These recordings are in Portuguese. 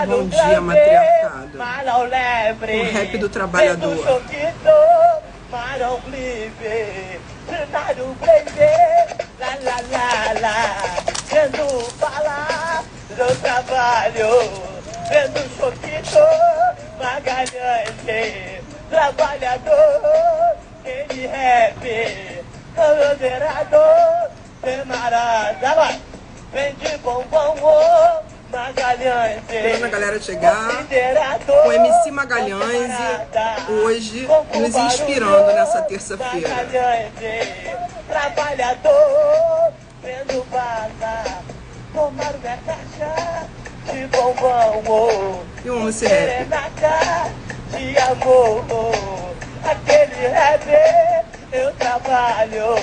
Bom dia, matriarcado. O rap do trabalhador. Do trabalho, vendo Choquito, Magalhães, trabalhador, ele rap, moderador, camarada, vai, vende bombom, Magalhães. Esperando a galera chegar, o MC Magalhães hoje nos inspirando nessa terça-feira. Trabalhador, vendo bazar. Tomar minha caixa de bombom. Eu amo esse rap. Serenata de amor. Aquele rap eu trabalho.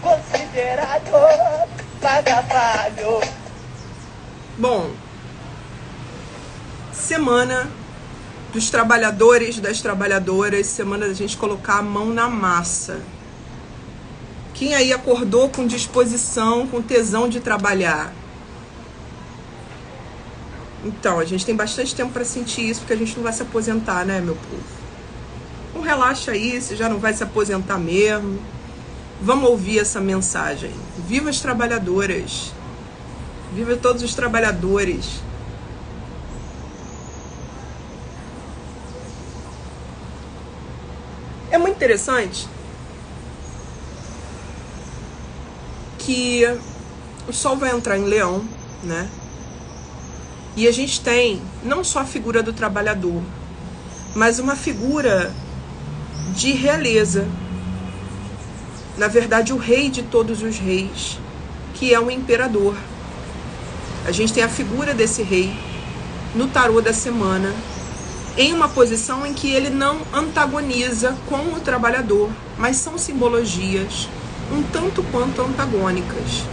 Considerado vagabalho. Bom, semana dos trabalhadores, das trabalhadoras, semana da gente colocar a mão na massa. Quem aí acordou com disposição, com tesão de trabalhar? Então, a gente tem bastante tempo para sentir isso, porque a gente não vai se aposentar, né, meu povo? Então relaxa aí, você já não vai se aposentar mesmo. Vamos ouvir essa mensagem. Viva as trabalhadoras. Viva todos os trabalhadores. É muito interessante que o Sol vai entrar em Leão, né? E a gente tem não só a figura do trabalhador, mas uma figura de realeza. Na verdade, o rei de todos os reis, que é o imperador. A gente tem a figura desse rei no tarô da semana, em uma posição em que ele não antagoniza com o trabalhador, mas são simbologias um tanto quanto antagônicas.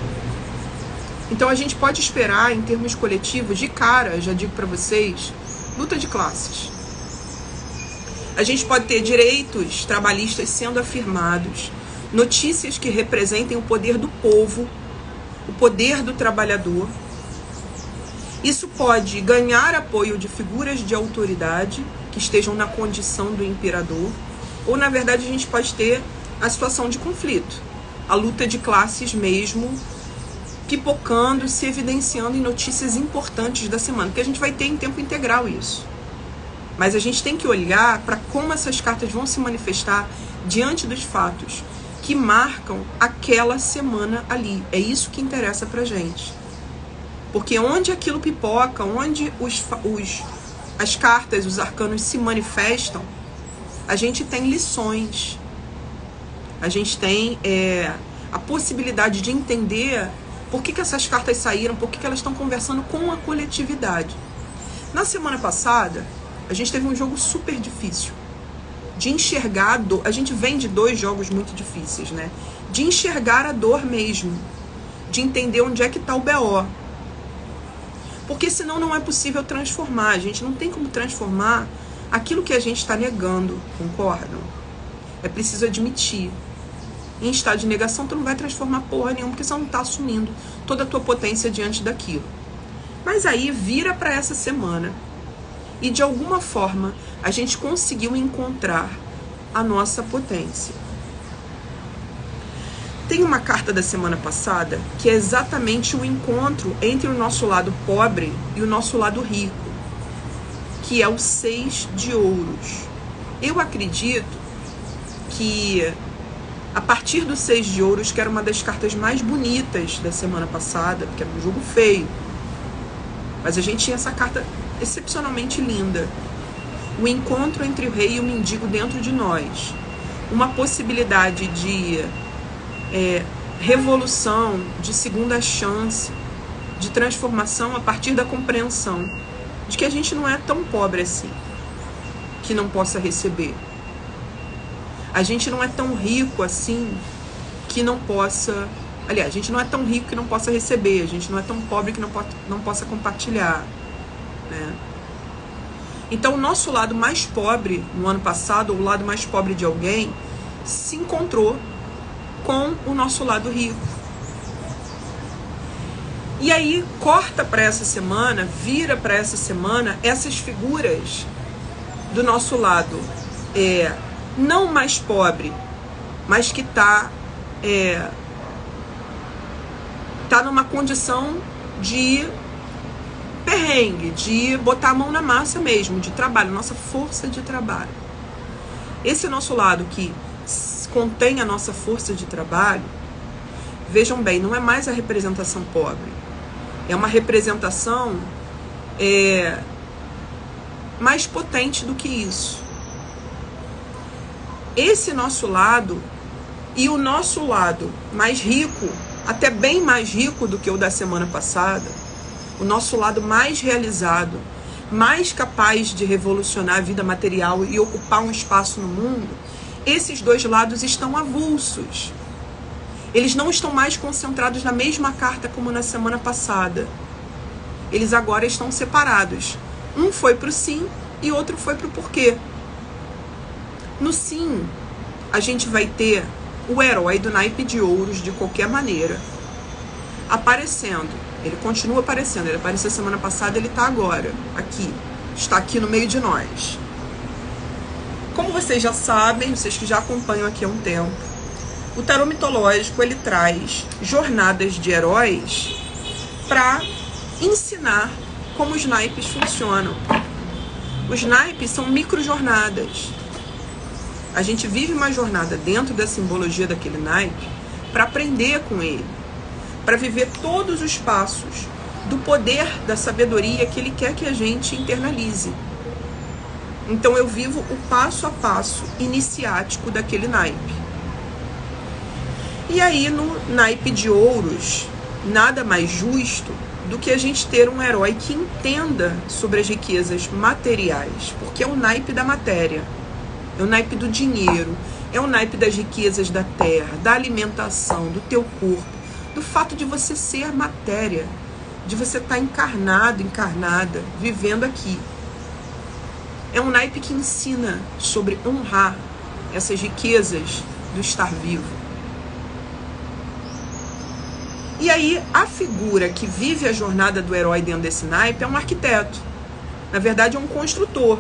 Então a gente pode esperar, em termos coletivos, de cara, já digo para vocês, luta de classes. A gente pode ter direitos trabalhistas sendo afirmados, notícias que representem o poder do povo, o poder do trabalhador. Isso pode ganhar apoio de figuras de autoridade que estejam na condição do imperador, ou na verdade a gente pode ter a situação de conflito, a luta de classes mesmo, pipocando, se evidenciando em notícias importantes da semana, porque a gente vai ter em tempo integral isso. Mas a gente tem que olhar para como essas cartas vão se manifestar diante dos fatos que marcam aquela semana ali. É isso que interessa pra gente. Porque onde aquilo pipoca, onde as cartas, os arcanos se manifestam, a gente tem lições. A gente tem a possibilidade de entender por que essas cartas saíram, por que elas estão conversando com a coletividade. Na semana passada, a gente teve um jogo super difícil. De enxergar a dor. A gente vem de 2 jogos muito difíceis, né? De enxergar a dor mesmo. De entender onde é que está o BO. Porque senão não é possível transformar. A gente não tem como transformar aquilo que a gente está negando, concordam? É preciso admitir. Em estado de negação, tu não vai transformar porra nenhuma, porque você não está assumindo toda a tua potência diante daquilo. Mas aí vira para essa semana e de alguma forma a gente conseguiu encontrar a nossa potência. Tem uma carta da semana passada que é exatamente o encontro entre o nosso lado pobre e o nosso lado rico, que é o 6 de ouros. Eu acredito que a partir do 6 de ouros, que era uma das cartas mais bonitas da semana passada, porque era um jogo feio, mas a gente tinha essa carta excepcionalmente linda. O encontro entre o rei e o mendigo dentro de nós. Uma possibilidade de revolução, de segunda chance, de transformação a partir da compreensão de que a gente não é tão pobre assim, que não possa receber. A gente não é tão rico assim que não possa... Aliás, a gente não é tão rico que não possa receber. A gente não é tão pobre que não possa compartilhar, né? Então, o nosso lado mais pobre no ano passado, ou o lado mais pobre de alguém, se encontrou com o nosso lado rico. E aí corta para essa semana, vira para essa semana essas figuras do nosso lado, não mais pobre, mas que tá numa condição de perrengue, de botar a mão na massa mesmo, de trabalho, nossa força de trabalho. Esse nosso lado que contém a nossa força de trabalho, vejam bem, não é mais a representação pobre, é uma representação mais potente do que isso. Esse nosso lado e o nosso lado mais rico, até bem mais rico do que o da semana passada, o nosso lado mais realizado, mais capaz de revolucionar a vida material e ocupar um espaço no mundo, esses dois lados estão avulsos. Eles não estão mais concentrados na mesma carta como na semana passada. Eles agora estão separados. Um foi para o sim e outro foi para o porquê. No sim, a gente vai ter o herói do naipe de ouros de qualquer maneira aparecendo. Ele continua aparecendo. Ele apareceu semana passada, ele está agora aqui. Está aqui no meio de nós. Como vocês já sabem, vocês que já acompanham aqui há um tempo, o tarô mitológico, ele traz jornadas de heróis para ensinar como os naipes funcionam. Os naipes são micro-jornadas. A gente vive uma jornada dentro da simbologia daquele naipe para aprender com ele, para viver todos os passos do poder da sabedoria que ele quer que a gente internalize. Então eu vivo o passo a passo iniciático daquele naipe. E aí no naipe de ouros, nada mais justo do que a gente ter um herói que entenda sobre as riquezas materiais, porque é o naipe da matéria, é o naipe do dinheiro, é o naipe das riquezas da terra, da alimentação, do teu corpo, do fato de você ser matéria, de você estar encarnado, encarnada, vivendo aqui. É um naipe que ensina sobre honrar essas riquezas do estar vivo. E aí, a figura que vive a jornada do herói dentro desse naipe é um arquiteto. Na verdade, é um construtor.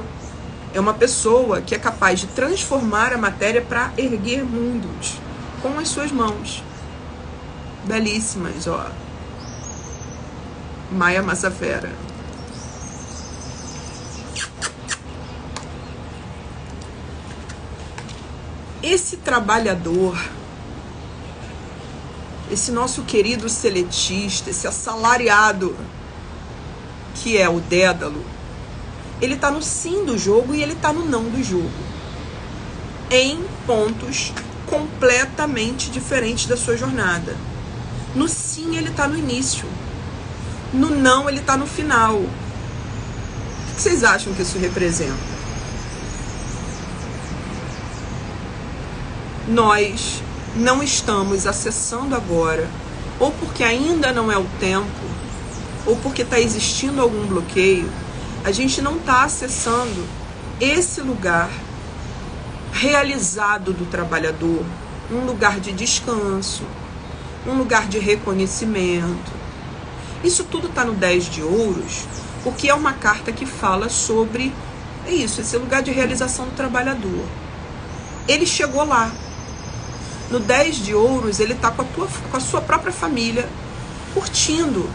É uma pessoa que é capaz de transformar a matéria para erguer mundos com as suas mãos. Belíssimas, ó. Maia Massafera. Esse trabalhador, esse nosso querido seletista, esse assalariado que é o Dédalo, ele está no sim do jogo e ele está no não do jogo, em pontos completamente diferentes da sua jornada. No sim ele está no início, no não ele está no final. O que vocês acham que isso representa? Nós não estamos acessando agora, ou porque ainda não é o tempo, ou porque está existindo algum bloqueio, a gente não está acessando esse lugar realizado do trabalhador, um lugar de descanso, um lugar de reconhecimento. Isso tudo está no 10 de ouros, porque é uma carta que fala sobre isso, esse lugar de realização do trabalhador. Ele chegou lá. No 10 de ouros, ele está com a sua própria família, curtindo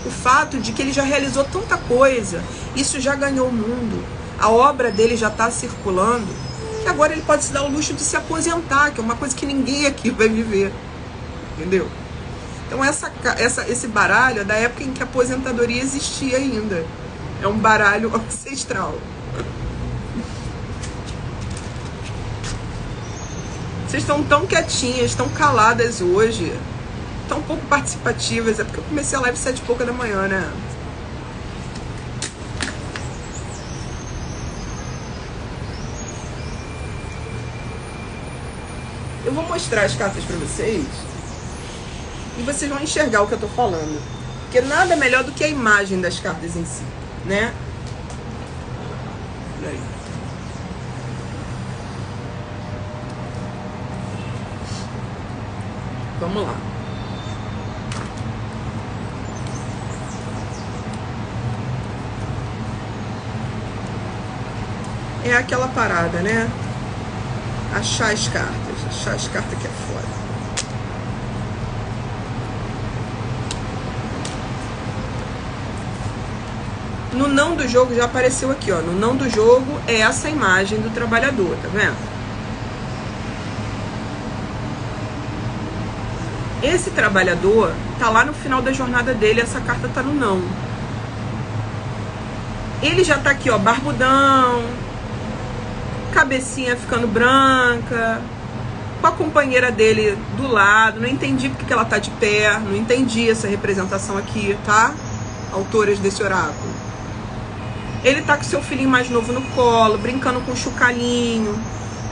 o fato de que ele já realizou tanta coisa, isso já ganhou o mundo, a obra dele já está circulando, que agora ele pode se dar o luxo de se aposentar, que é uma coisa que ninguém aqui vai viver, entendeu? Então esse baralho é da época em que a aposentadoria existia ainda, é um baralho ancestral. Vocês estão tão quietinhas, tão caladas hoje, tão pouco participativas. É porque eu comecei a live 7h pouca da manhã, né? Eu vou mostrar as cartas pra vocês e vocês vão enxergar o que eu tô falando. Porque nada melhor do que a imagem das cartas em si, né? Peraí. Vamos lá. é aquela parada, né? Achar as cartas que é foda. No não do jogo já apareceu aqui, ó. No não do jogo é essa imagem do trabalhador, tá vendo? Esse trabalhador tá lá no final da jornada dele, essa carta tá no não. Ele já tá aqui, ó, barbudão, cabecinha ficando branca, com a companheira dele do lado. Não entendi porque que ela tá de pé, não entendi essa representação aqui, tá? Autoras desse oráculo. Ele tá com seu filhinho mais novo no colo, brincando com o chocalhinho.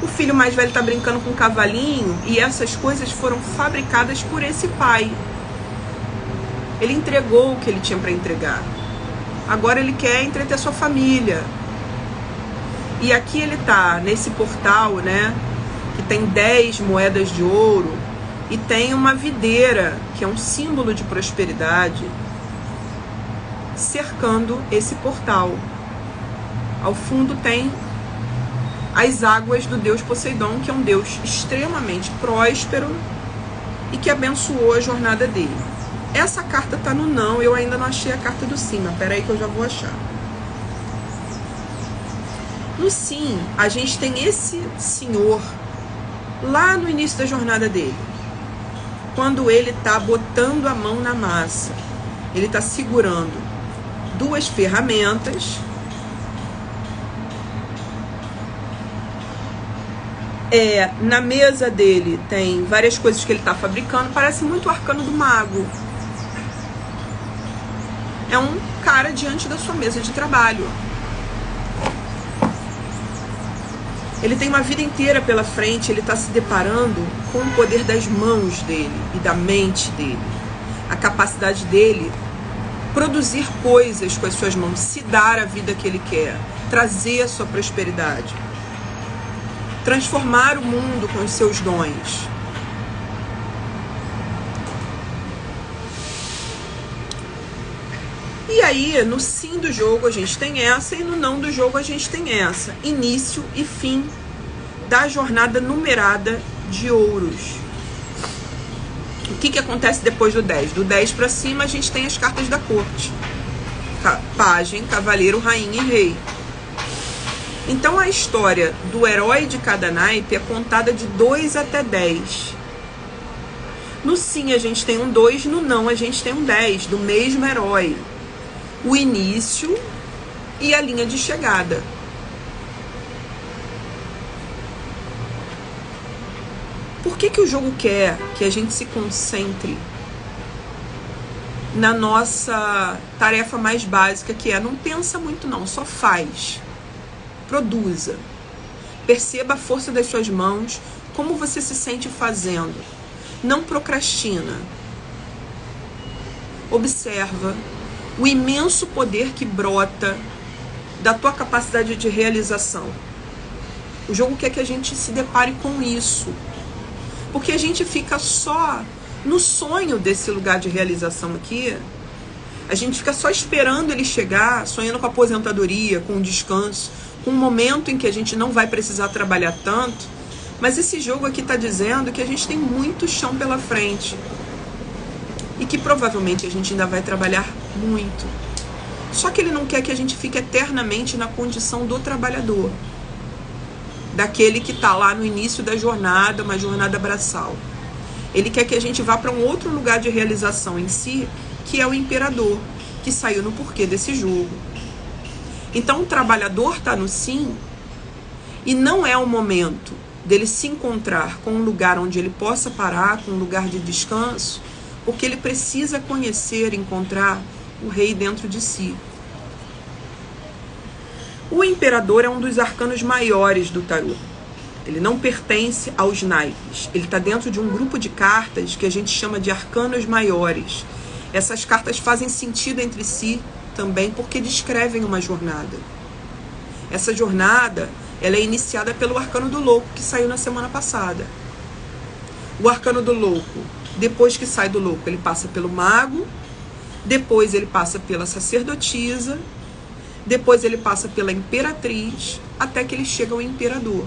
O filho mais velho tá brincando com o cavalinho. E essas coisas foram fabricadas por esse pai. Ele entregou o que ele tinha para entregar. Agora ele quer entreter a sua família. E aqui ele tá nesse portal, né? Que tem 10 moedas de ouro. E tem uma videira, que é um símbolo de prosperidade, cercando esse portal. Ao fundo tem as águas do deus Poseidon, que é um deus extremamente próspero e que abençoou a jornada dele. Essa carta tá no não, eu ainda não achei a carta do sim, mas peraí que eu já vou achar. No sim, a gente tem esse senhor lá no início da jornada dele, quando ele tá botando a mão na massa. Ele tá segurando 2 ferramentas. Na mesa dele tem várias coisas que ele está fabricando. Parece muito o arcano do mago. É um cara diante da sua mesa de trabalho. Ele tem uma vida inteira pela frente. Ele está se deparando com o poder das mãos dele e da mente dele. A capacidade dele produzir coisas com as suas mãos, se dar a vida que ele quer, trazer a sua prosperidade, transformar o mundo com os seus dons. E aí, no sim do jogo a gente tem essa, e no não do jogo a gente tem essa. Início e fim da jornada numerada de ouros. O que acontece depois do 10? Do 10 para cima a gente tem as cartas da corte. Pajem, cavaleiro, rainha e rei. Então a história do herói de cada naipe é contada de 2 até 10. No sim a gente tem um 2, no não a gente tem um 10, do mesmo herói. O início e a linha de chegada. Por que o jogo quer que a gente se concentre na nossa tarefa mais básica, que é não pensa muito não, só faz. Produza. Perceba a força das suas mãos, como você se sente fazendo. Não procrastina. Observa o imenso poder que brota da tua capacidade de realização. O jogo quer que a gente se depare com isso. Porque a gente fica só no sonho desse lugar de realização aqui. A gente fica só esperando ele chegar, sonhando com a aposentadoria, com o descanso, com um momento em que a gente não vai precisar trabalhar tanto. Mas esse jogo aqui está dizendo que a gente tem muito chão pela frente. E que provavelmente a gente ainda vai trabalhar muito. Só que ele não quer que a gente fique eternamente na condição do trabalhador. Daquele que está lá no início da jornada, uma jornada braçal. Ele quer que a gente vá para um outro lugar de realização em si, que é o imperador, que saiu no porquê desse jogo. Então o trabalhador está no sim, e não é o momento dele se encontrar com um lugar onde ele possa parar, com um lugar de descanso, porque ele precisa conhecer, encontrar o rei dentro de si. O imperador é um dos arcanos maiores do tarô. Ele não pertence aos naipes. Ele está dentro de um grupo de cartas que a gente chama de arcanos maiores. Essas cartas fazem sentido entre si também porque descrevem uma jornada. Essa jornada, ela é iniciada pelo arcano do louco, que saiu na semana passada. O arcano do louco, depois que sai do louco, ele passa pelo mago, depois ele passa pela sacerdotisa, Depois ele passa pela imperatriz, até que ele chega ao imperador.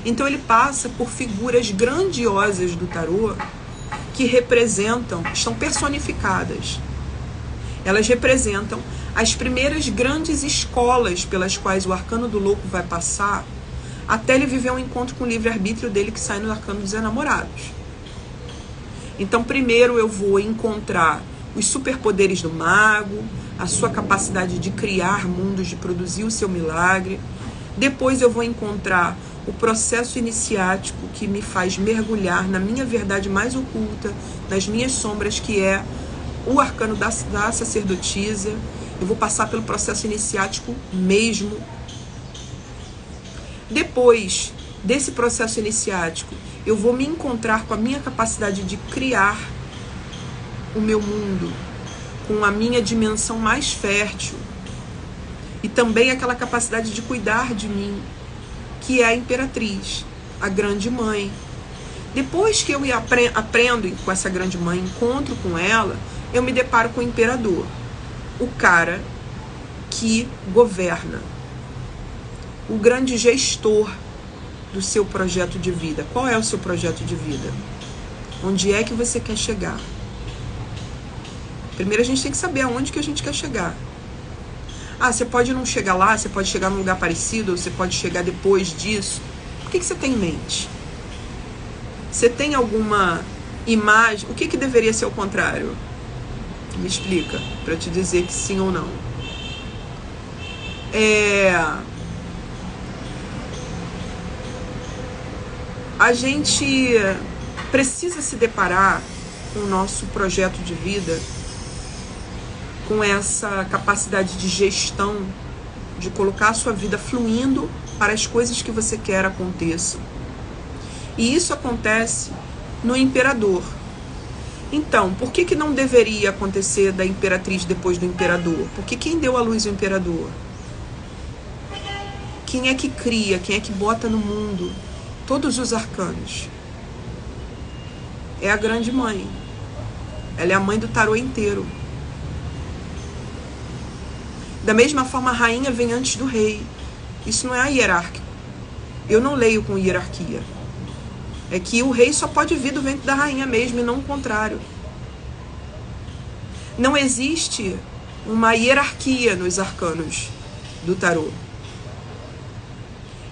Então ele passa por figuras grandiosas do tarô que representam, estão personificadas. Elas representam as primeiras grandes escolas pelas quais o arcano do louco vai passar até ele viver um encontro com o livre-arbítrio dele, que sai no arcano dos enamorados. Então primeiro eu vou encontrar os superpoderes do mago, a sua capacidade de criar mundos, de produzir o seu milagre. Depois eu vou encontrar o processo iniciático que me faz mergulhar na minha verdade mais oculta, nas minhas sombras, que é o arcano da sacerdotisa. Eu vou passar pelo processo iniciático mesmo. Depois desse processo iniciático, eu vou me encontrar com a minha capacidade de criar o meu mundo, com a minha dimensão mais fértil, e também aquela capacidade de cuidar de mim, que é a imperatriz, a grande mãe. Depois que eu aprendo com essa grande mãe, encontro com ela, eu me deparo com o imperador, o cara que governa, o grande gestor do seu projeto de vida. Qual é o seu projeto de vida? Onde é que você quer chegar? Primeiro a gente tem que saber aonde que a gente quer chegar. Ah, você pode não chegar lá, você pode chegar num lugar parecido, ou você pode chegar depois disso. O que você tem em mente? Você tem alguma imagem? O que deveria ser o contrário? Me explica, para eu te dizer que sim ou não. A gente precisa se deparar com o nosso projeto de vida, com essa capacidade de gestão, de colocar a sua vida fluindo para as coisas que você quer aconteçam. E isso acontece no imperador. Então, por que não deveria acontecer da imperatriz depois do imperador? Porque quem deu à luz o imperador? Quem é que cria, quem é que bota no mundo todos os arcanos? É a grande mãe. Ela é a mãe do tarô inteiro. Da mesma forma, a rainha vem antes do rei. Isso não é hierárquico. Eu não leio com hierarquia. É que o rei só pode vir do ventre da rainha mesmo, e não o contrário. Não existe uma hierarquia nos arcanos do tarô.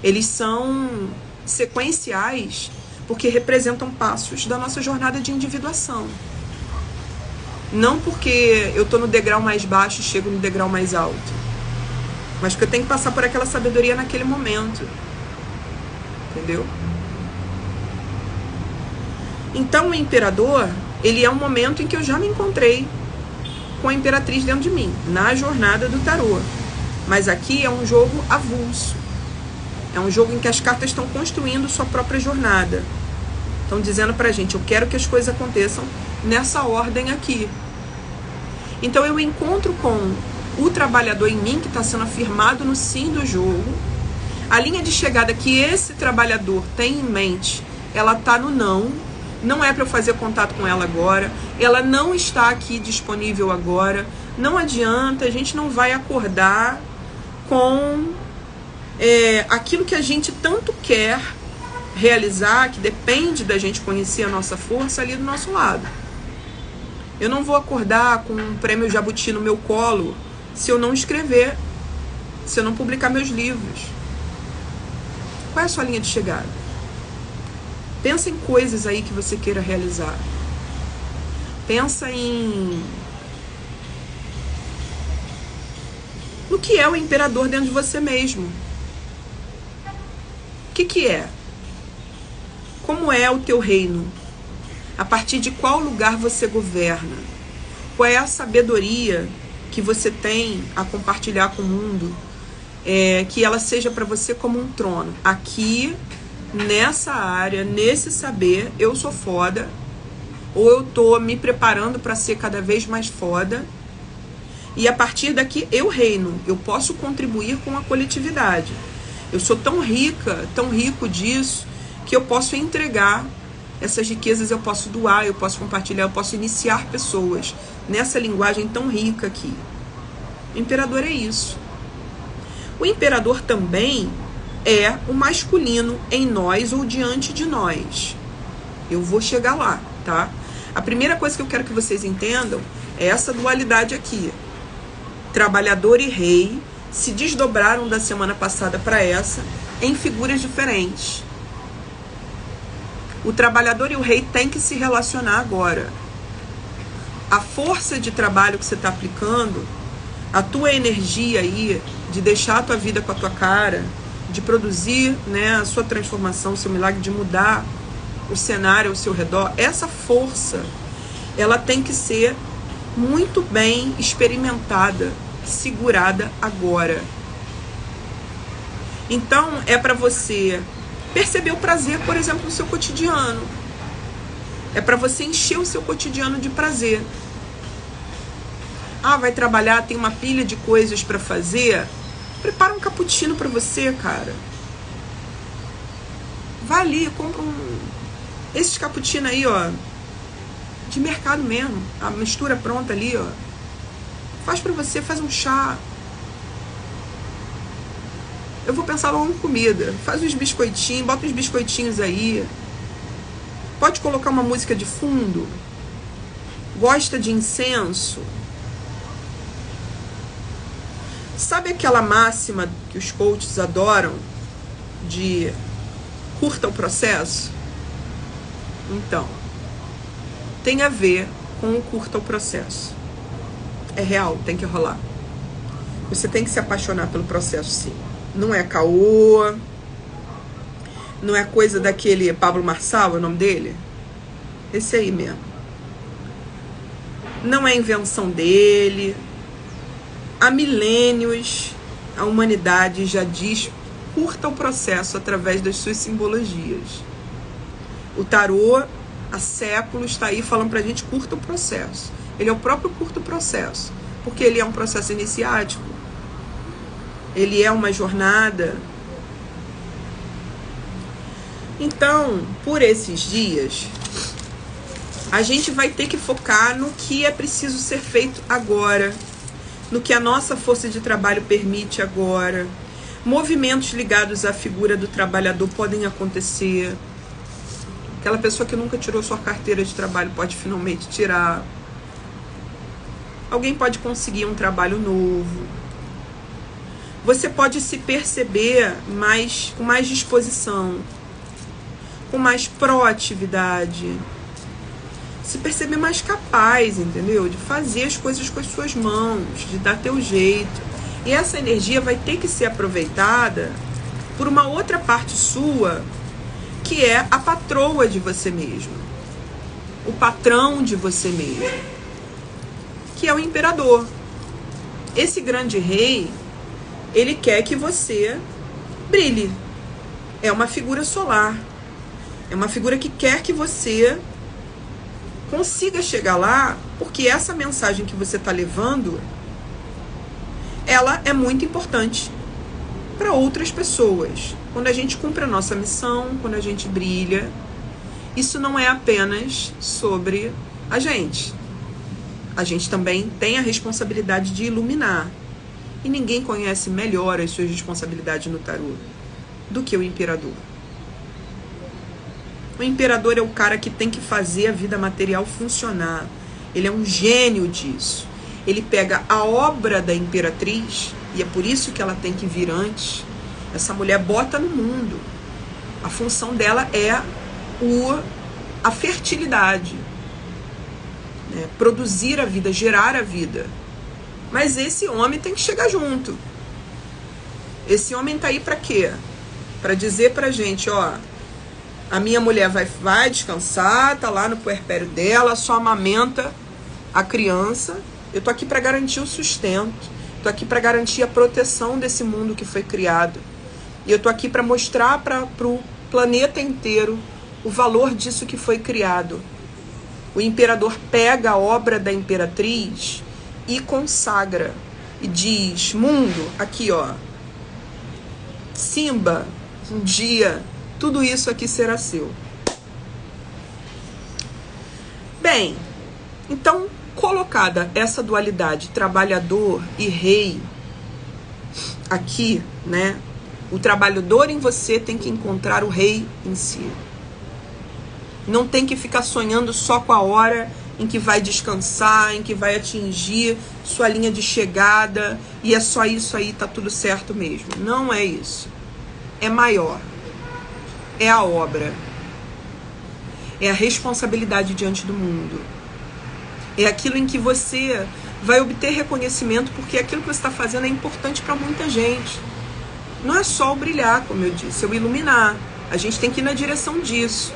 Eles são sequenciais porque representam passos da nossa jornada de individuação. Não porque eu estou no degrau mais baixo e chego no degrau mais alto, mas porque eu tenho que passar por aquela sabedoria naquele momento. Entendeu? Então o imperador, ele é um momento em que eu já me encontrei com a imperatriz dentro de mim, na jornada do tarô. Mas aqui é um jogo avulso. É um jogo em que as cartas estão construindo sua própria jornada. Estão dizendo pra gente, eu quero que as coisas aconteçam nessa ordem aqui. Então eu encontro com o trabalhador em mim, que está sendo afirmado no sim do jogo. A linha de chegada que esse trabalhador tem em mente, ela está no não. Não é para eu fazer contato com ela agora. Ela não está aqui disponível agora. Não adianta, a gente não vai acordar com aquilo que a gente tanto quer realizar, que depende da gente conhecer a nossa força ali do nosso lado. Eu não vou acordar com um prêmio Jabuti no meu colo se eu não escrever, se eu não publicar meus livros. Qual é a sua linha de chegada? Pensa em coisas aí que você queira realizar. Pensa no que é o imperador dentro de você mesmo. O que é? Como é o teu reino? A partir de qual lugar você governa? Qual é a sabedoria que você tem a compartilhar com o mundo? Que ela seja para você como um trono. Aqui, nessa área, nesse saber, eu sou foda. Ou eu tô me preparando para ser cada vez mais foda. E a partir daqui eu reino. Eu posso contribuir com a coletividade. Eu sou tão rica, tão rico disso, que eu posso entregar essas riquezas, eu posso doar, eu posso compartilhar, eu posso iniciar pessoas nessa linguagem tão rica aqui. O imperador é isso. O imperador também é o masculino em nós ou diante de nós. Eu vou chegar lá, tá? A primeira coisa que eu quero que vocês entendam é essa dualidade aqui. Trabalhador e rei se desdobraram da semana passada para essa em figuras diferentes. O trabalhador e o rei têm que se relacionar agora. A força de trabalho que você está aplicando, a tua energia aí de deixar a tua vida com a tua cara, de produzir, né, a sua transformação, o seu milagre, de mudar o cenário ao seu redor, essa força, ela tem que ser muito bem experimentada, segurada agora. Então, é para você perceber o prazer, por exemplo, no seu cotidiano. É para você encher o seu cotidiano de prazer. Ah, vai trabalhar, tem uma pilha de coisas para fazer. Prepara um cappuccino para você, cara. Vai ali, compra esses cappuccino aí, ó, de mercado mesmo. A mistura pronta ali, ó. Faz para você, faz um chá. Eu vou pensar logo em comida. Faz uns biscoitinhos, bota uns biscoitinhos aí. Pode colocar uma música de fundo. Gosta de incenso? Sabe aquela máxima que os coaches adoram de curta o processo? Então, tem a ver com o curta o processo. É real, tem que rolar. Você tem que se apaixonar pelo processo, sim. Não é caô, não é coisa daquele Pablo Marçal, é o nome dele? Esse aí mesmo. Não é invenção dele. Há milênios, a humanidade já diz, curta o processo através das suas simbologias. O tarô, há séculos, está aí falando pra gente, curta o processo. Ele é o próprio curto processo, porque ele é um processo iniciático. Ele é uma jornada. Então, por esses dias, a gente vai ter que focar no que é preciso ser feito agora, no que a nossa força de trabalho permite agora. Movimentos ligados à figura do trabalhador podem acontecer. Aquela pessoa que nunca tirou sua carteira de trabalho pode finalmente tirar. Alguém pode conseguir um trabalho novo. Você pode se perceber com mais disposição, com mais proatividade, se perceber mais capaz, entendeu? De fazer as coisas com as suas mãos, de dar teu jeito. E essa energia vai ter que ser aproveitada por uma outra parte sua, que é a patroa de você mesmo, o patrão de você mesmo, que é o imperador. Esse grande rei, ele quer que você brilhe. É uma figura solar. É uma figura que quer que você consiga chegar lá, porque essa mensagem que você está levando, ela é muito importante para outras pessoas. Quando a gente cumpre a nossa missão, quando a gente brilha, isso não é apenas sobre a gente. A gente também tem a responsabilidade de iluminar. E ninguém conhece melhor as suas responsabilidades no tarô do que o imperador. O imperador é o cara que tem que fazer a vida material funcionar. Ele é um gênio disso. Ele pega a obra da imperatriz, e é por isso que ela tem que vir antes. Essa mulher bota no mundo. A função dela é a fertilidade, né? Produzir a vida, gerar a vida. Mas esse homem tem que chegar junto. Esse homem tá aí para quê? Para dizer pra gente, ó, a minha mulher vai descansar, tá lá no puerpério dela, só amamenta a criança. Eu tô aqui para garantir o sustento. Tô aqui para garantir a proteção desse mundo que foi criado. E eu tô aqui para mostrar pro planeta inteiro o valor disso que foi criado. O imperador pega a obra da imperatriz e consagra. E diz, mundo, aqui ó, Simba, um dia tudo isso aqui será seu. Bem, então, colocada essa dualidade trabalhador e rei, aqui, né? O trabalhador em você tem que encontrar o rei em si. Não tem que ficar sonhando só com a hora em que vai descansar, em que vai atingir sua linha de chegada e é só isso aí, tá tudo certo mesmo. Não é isso. É maior. É a obra. É a responsabilidade diante do mundo. É aquilo em que você vai obter reconhecimento, porque aquilo que você está fazendo é importante para muita gente. Não é só o brilhar, como eu disse, é o iluminar. A gente tem que ir na direção disso.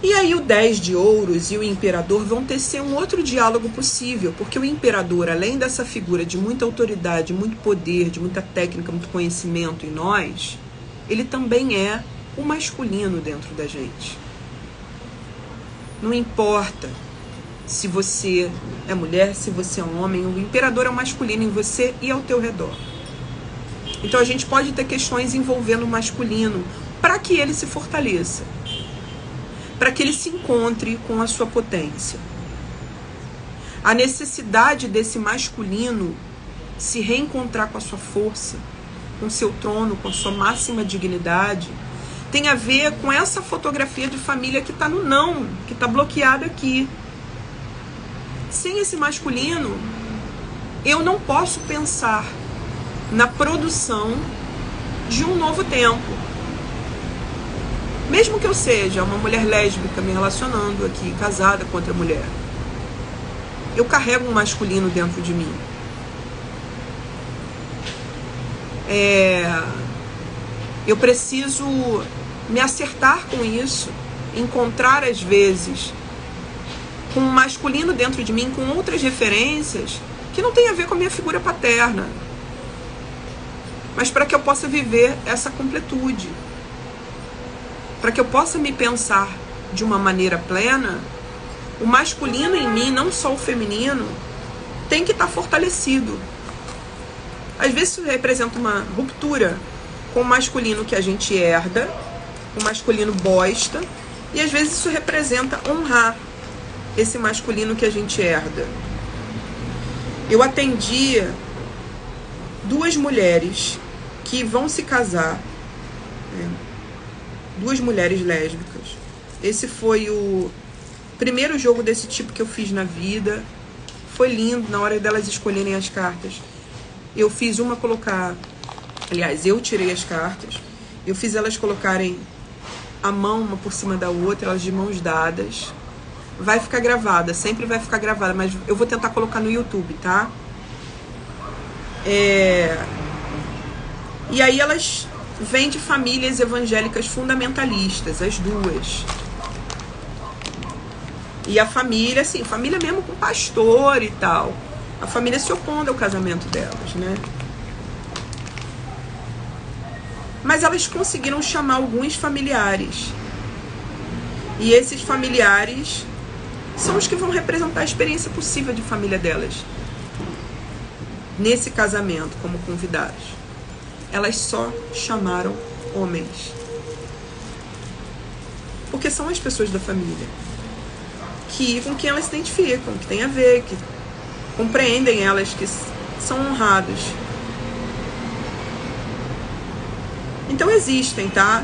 E aí o 10 de ouros e o imperador vão tecer um outro diálogo possível, porque o imperador, além dessa figura de muita autoridade, muito poder, de muita técnica, muito conhecimento em nós, ele também é o masculino dentro da gente. Não importa se você é mulher, se você é um homem, o imperador é o masculino em você e ao teu redor. Então a gente pode ter questões envolvendo o masculino para que ele se fortaleça, para que ele se encontre com a sua potência. A necessidade desse masculino se reencontrar com a sua força, com seu trono, com a sua máxima dignidade, tem a ver com essa fotografia de família que está no não, que está bloqueada aqui. Sem esse masculino, eu não posso pensar na produção de um novo tempo. Mesmo que eu seja uma mulher lésbica me relacionando aqui, casada com outra mulher, eu carrego um masculino dentro de mim. Eu preciso me acertar com isso, encontrar às vezes com um masculino dentro de mim, com outras referências que não tem a ver com a minha figura paterna, mas para que eu possa viver essa completude, para que eu possa me pensar de uma maneira plena. O masculino em mim, não só o feminino, tem que estar fortalecido. Às vezes isso representa uma ruptura com o masculino que a gente herda, o masculino bosta, e às vezes isso representa honrar esse masculino que a gente herda. Eu atendi 2 mulheres que vão se casar, 2 mulheres lésbicas. Esse foi o primeiro jogo desse tipo que eu fiz na vida. Foi lindo, na hora delas escolherem as cartas. Eu fiz uma colocar... Aliás, eu tirei as cartas. Eu fiz elas colocarem a mão uma por cima da outra, elas de mãos dadas. Vai ficar gravada, sempre vai ficar gravada, mas eu vou tentar colocar no YouTube, tá? E aí elas vêm de famílias evangélicas fundamentalistas, as 2. E a família, assim, família mesmo com pastor e tal. A família se opondo ao casamento delas, né? Mas elas conseguiram chamar alguns familiares. E esses familiares são os que vão representar a experiência possível de família delas nesse casamento como convidados. Elas só chamaram homens, porque são as pessoas da família com quem elas se identificam, que tem a ver, que compreendem elas, que são honrados. Então existem, tá?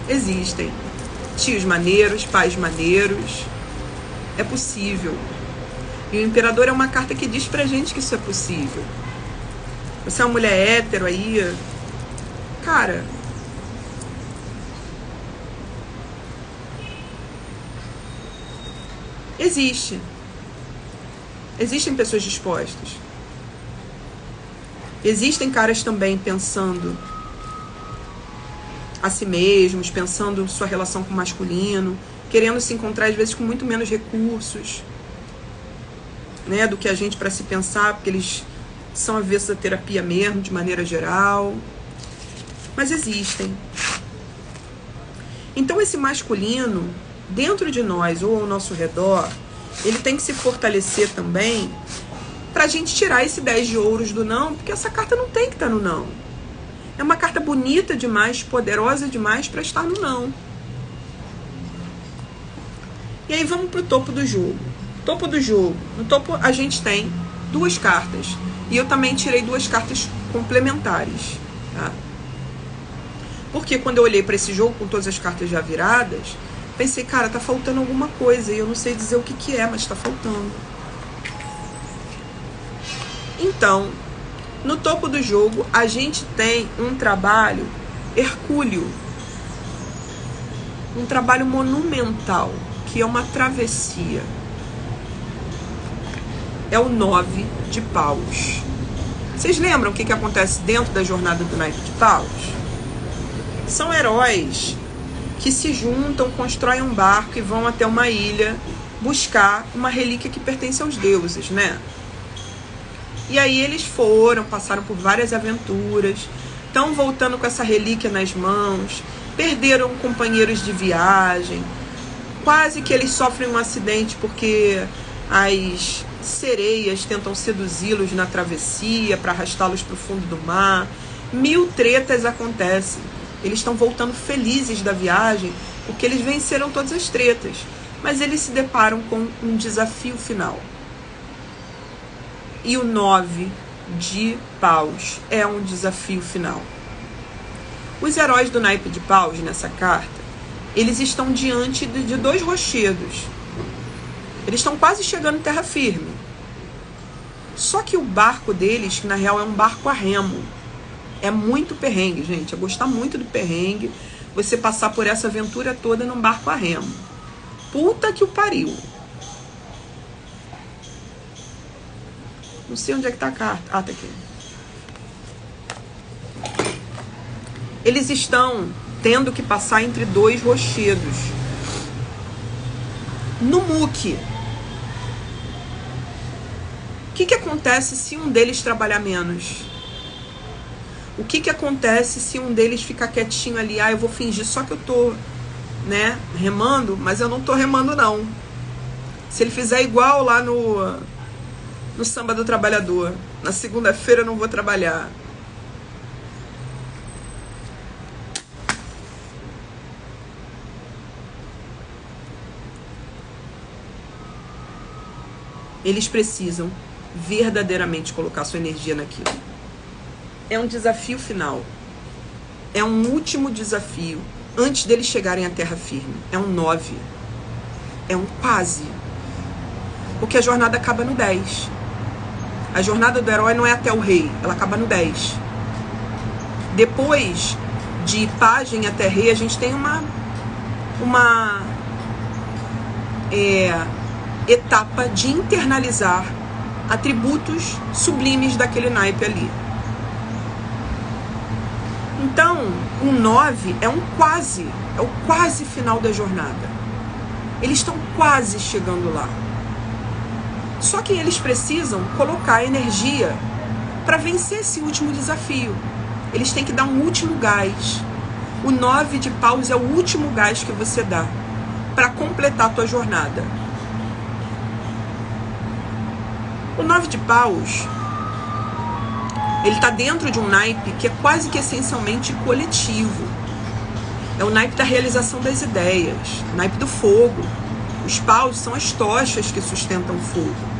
Existem tios maneiros, pais maneiros. É possível. E o imperador é uma carta que diz pra gente que isso é possível. Você é uma mulher hétero aí, cara, existem pessoas dispostas. Existem caras também pensando a si mesmos, pensando sua relação com o masculino, querendo se encontrar às vezes com muito menos recursos, né, do que a gente para se pensar, porque eles são avessos à terapia mesmo, de maneira geral. Mas existem. Então esse masculino, dentro de nós ou ao nosso redor, ele tem que se fortalecer também pra gente tirar esse 10 de ouros do não, porque essa carta não tem que estar no não. É uma carta bonita demais, poderosa demais para estar no não. E aí vamos pro topo do jogo. Topo do jogo. No topo a gente tem 2 cartas. E eu também tirei 2 cartas complementares, tá? Porque quando eu olhei para esse jogo com todas as cartas já viradas, pensei, cara, tá faltando alguma coisa. E eu não sei dizer o que que é, mas tá faltando. Então, no topo do jogo, a gente tem um trabalho hercúleo. Um trabalho monumental, que é uma travessia. É o 9 de paus. Vocês lembram o que acontece dentro da jornada do naipe de paus? São heróis que se juntam, constroem um barco e vão até uma ilha buscar uma relíquia que pertence aos deuses, né? E aí eles passaram por várias aventuras, estão voltando com essa relíquia nas mãos, perderam companheiros de viagem, quase que eles sofrem um acidente porque as sereias tentam seduzi-los na travessia para arrastá-los para o fundo do mar. 1000 tretas acontecem. Eles estão voltando felizes da viagem porque eles venceram todas as tretas, mas eles se deparam com um desafio final. E o 9 de paus é um desafio final. Os heróis do naipe de paus, nessa carta, eles estão diante de 2 rochedos. Eles estão quase chegando em terra firme. Só que o barco deles, que na real é um barco a remo, é muito perrengue, gente. É gostar muito do perrengue, você passar por essa aventura toda num barco a remo. Puta que o pariu. Não sei onde é que tá a carta. Ah, tá aqui. Eles estão tendo que passar entre 2 rochedos. No muque. O que acontece se um deles trabalhar menos? O que acontece se um deles ficar quietinho ali? Ah, eu vou fingir só que eu tô, né, remando, mas eu não tô remando, não. Se ele fizer igual lá no Samba do Trabalhador, na segunda-feira eu não vou trabalhar. Eles precisam verdadeiramente colocar sua energia naquilo. É um desafio final. É um último desafio antes deles chegarem à terra firme. É um 9. É um quase. Porque a jornada acaba no 10. A jornada do herói não é até o rei, ela acaba no 10. Depois de pajem até rei, a gente tem uma etapa de internalizar atributos sublimes daquele naipe ali. Então, um 9 é o quase final da jornada. Eles estão quase chegando lá. Só que eles precisam colocar energia para vencer esse último desafio. Eles têm que dar um último gás. O 9 de paus é o último gás que você dá para completar a tua jornada. O 9 de paus, ele está dentro de um naipe que é quase que essencialmente coletivo. É o naipe da realização das ideias, o naipe do fogo. Os paus são as tochas que sustentam o fogo.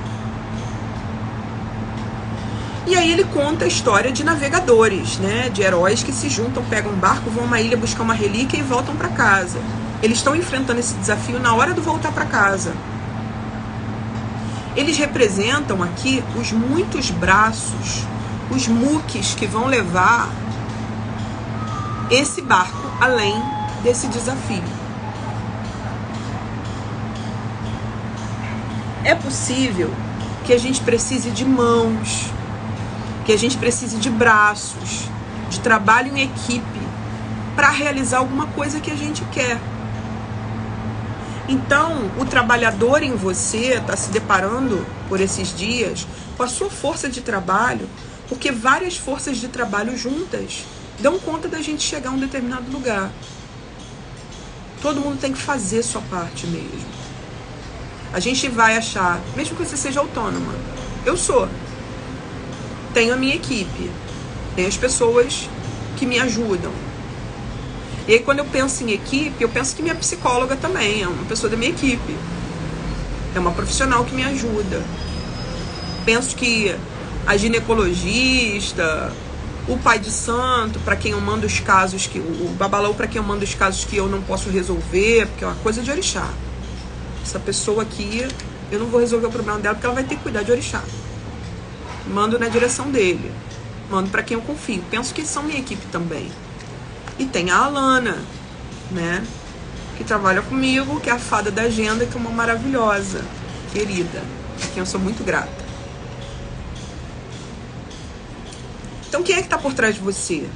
E aí ele conta a história de navegadores, né? De heróis que se juntam, pegam um barco, vão a uma ilha buscar uma relíquia e voltam para casa. Eles estão enfrentando esse desafio na hora do voltar para casa. Eles representam aqui os muitos braços, os muques que vão levar esse barco além desse desafio. É possível que a gente precise de mãos, que a gente precise de braços, de trabalho em equipe para realizar alguma coisa que a gente quer. Então, o trabalhador em você está se deparando por esses dias com a sua força de trabalho, porque várias forças de trabalho juntas dão conta da gente chegar a um determinado lugar. Todo mundo tem que fazer sua parte mesmo. A gente vai achar, mesmo que você seja autônoma, eu sou. Tenho a minha equipe, tenho as pessoas que me ajudam. E aí quando eu penso em equipe, eu penso que minha psicóloga também é uma pessoa da minha equipe. É uma profissional que me ajuda. Penso que a ginecologista, o pai de santo, para quem eu mando os casos que... O babalaô, para quem eu mando os casos que eu não posso resolver, porque é uma coisa de orixá. Essa pessoa aqui, eu não vou resolver o problema dela, porque ela vai ter que cuidar de orixá. Mando na direção dele. Mando para quem eu confio. Penso que são minha equipe também. E tem a Alana, né? Que trabalha comigo, que é a fada da agenda, que é uma maravilhosa, querida, a quem eu sou muito grata. Então, quem é que está por trás de você?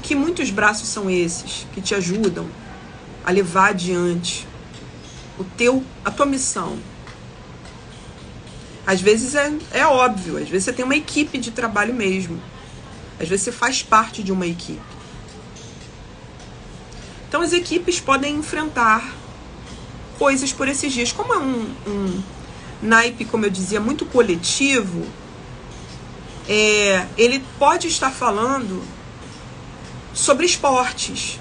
Que muitos braços são esses que te ajudam a levar adiante a tua missão? Às vezes é óbvio, às vezes você tem uma equipe de trabalho mesmo. Às vezes você faz parte de uma equipe. Então as equipes podem enfrentar coisas por esses dias. Como é um naipe, como eu dizia, muito coletivo, ele pode estar falando sobre esportes.